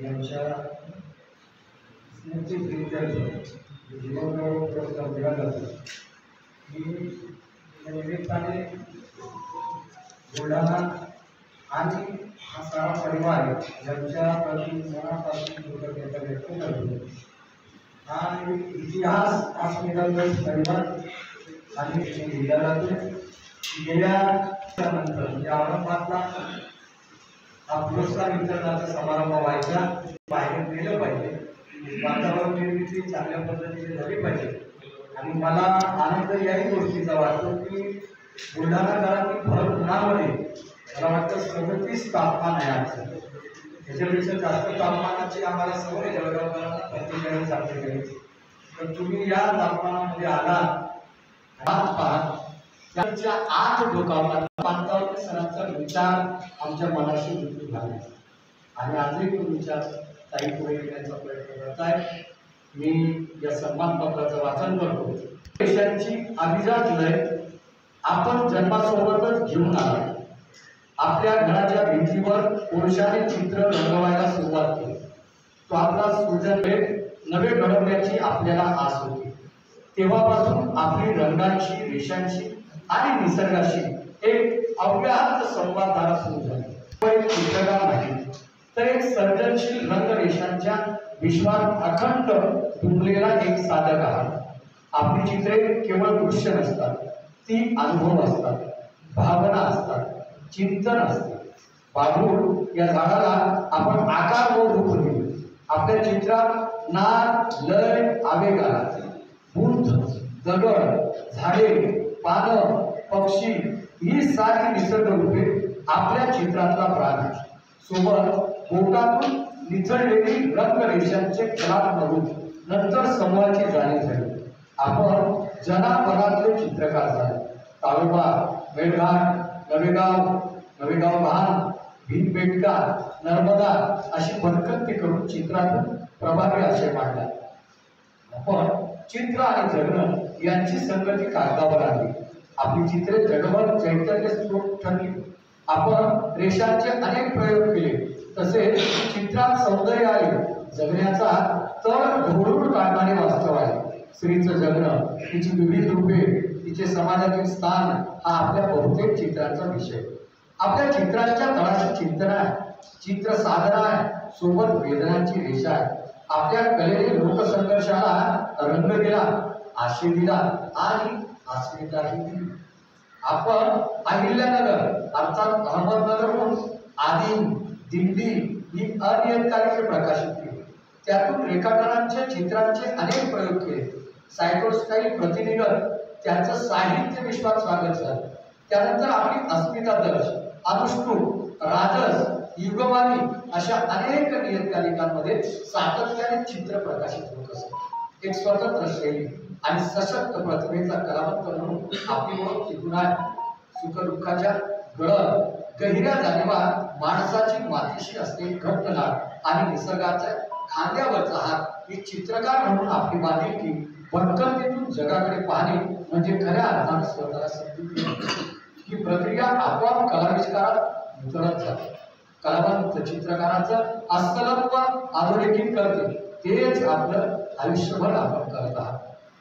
यांच्या स्मृतीप्रीत्यर्थ जीवनगौरव पुरस्कार दिला जातो की या निमित्ताने बुलढाणा आणि हा सारा परिवार यांच्या प्रति मनापासून कृतज्ञता व्यक्त करतो। आणि इतिहास अस्मितांचा परिवार आणि लिहिला जातो। गेल्यानंतर म्हणजे औरंगाबादला हा पुरस्कार वितरणाचा समारंभ व्हायचा, बाहेर गेलं पाहिजे, वातावरण निर्मिती चांगल्या पद्धतीने झाली पाहिजे। आणि मला आनंद याही गोष्टीचा वाटतो की बुलढाणा शहरातील भर उन्हामध्ये मला वाटतं 37 तापमान आहे आजचं। त्याच्यापेक्षा जास्त तापमानाची आम्हाला सवय जळगावकरांना 45 40 तर तुम्ही या तापमानामध्ये आला त्यांच्या आत डोकावला पांचावते सरांचा विचार आमच्या मनाशी रुजू झाला आणि आजही तो विचार काही पुढे घेण्याचा प्रयत्न करत आहे। मी या सन्मान पत्राचं वाचन करतो। देशाची अभिजात लय आपण जन्मासोबतच घेऊन आला। आपल्या घराच्या भिंतीवर कोळशाने चित्र रंगवायला सुरुवात केली। तो आपला सृजन नवे घडवण्याची आपल्याला आस होती। तेव्हापासून आपली रंगांची, रेषांची आणि निसर्गाशी एक अव्याहत संवादधारा सुरू झाली। एक चित्रकार नाही तर एक सर्जनशील रंगरेषांच्या विश्वात अखंड दुमलेला एक साधक आहे। आपली चित्रे केवळ दृश्य नसतात, ती अनुभव असतात, भावना असतात, चिंतन असते। बाबूळ या झाडाला आपण आकार व रूप दिले। आपल्या चित्रात नाद, लय, आवेग आला। बुद्ध, दगड, झाडे, पानं, पक्षी ही सारी निसर्ग रूपे आपल्या चित्रातला प्राण आहे। सोबत बोटातून निथळलेली रंगरेषांचे कलात्मक रूप, नंतर समूहाची जाणीव झाली। आपण जनावरातले चित्रकार झाले। ताळोबा, मेळघाट, नवेगाव महान, भीमबेटका, नर्मदा अशी भटकंती करून चित्रातून प्रभावी आशय मांडला। आपण चित्र आणि जगणं यांची संगती कागदावर आली। आपली चित्रे जगभर चैतन्य स्रोत ठरली। आपण रेषांचे अनेक प्रयोग केले, तसेच चित्रात सौंदर्य आले। जगण्याचा तर ढोळून काढणारे वास्तव आहे। स्त्रीचं जगणं, तिची विविध रूपे, तिचे समाजातील स्थान हा आपल्या बहुतेक चित्रांचा विषय। आपल्या चित्रांच्या तळाशी चिंतन आहे, चित्र साधना आहे, सोबत वेदनांची रेषा आहे। आपल्या कलेने लोकसंघर्षाला रंग दिला, आशय दिला आणि अस्मिताही दिली। आपण अहिल्यानगर अर्थात अहमदनगरहून आदिम, दिंडी ही अनियतकालिके प्रकाशित केली। त्यातून रेखाटनांचे, चित्रांचे अनेक प्रयोग केले। सायकोस्टाईल प्रतिनिगत त्यांचं साहित्य विश्वात स्वागत झालं। त्यानंतर आपली अस्मिता दर्श, अनुष्टुप, राजस, युगवाणी अशा अनेक नियतकालिकांमध्ये सातत्याने चित्र प्रकाशित होत असत। एक स्वतंत्र शैली आणि सशक्त प्रतिमेचा कलावंत म्हणून आपली ओळख टिकून आहे। सुखदुःखाच्या गळत गहिऱ्या जाणीवा, माणसाची मातीशी असलेली घट्ट नाळ आणि निसर्गाच्या खांद्यावरचा हात ही चित्रकार म्हणून आपली बांधिलकी भटकंतीतून जगाकडे पाहणे म्हणजे खऱ्या अर्थाने स्वतःला समजून घेणे। ही प्रक्रिया आपोआप कलाविष्कारात उतरत जाते। कलावंत चित्रकाराचं अस्सलत्व अधोरेखित करते, तेच आपलं आयुष्यभर आपण करत आहात।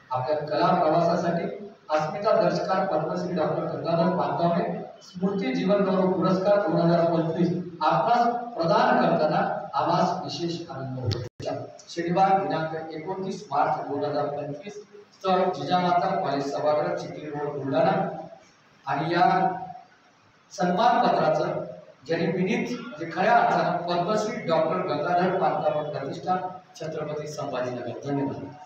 आपल्या कला प्रवासासाठी अस्मिता दर्शकार पद्मश्री डॉक्टर गंगाधर पानगावणे स्मृती जीवनगौरव पुरस्कार 2025 आपणास प्रदान करताना आम्हास विशेष आनंद होतो। शनिवार दिनांक 29 मार्च 2025 स्थळ जिजामाता कॉलेज सभागृह, चिखली रोड, बुलढाणा। आणि या सन्मान पत्राचं ज्यांनी विनीत म्हणजे खऱ्या अर्थानं पद्मश्री डॉक्टर गंगाधर पानगाव प्रतिष्ठान, छत्रपती संभाजीनगर। धन्यवाद।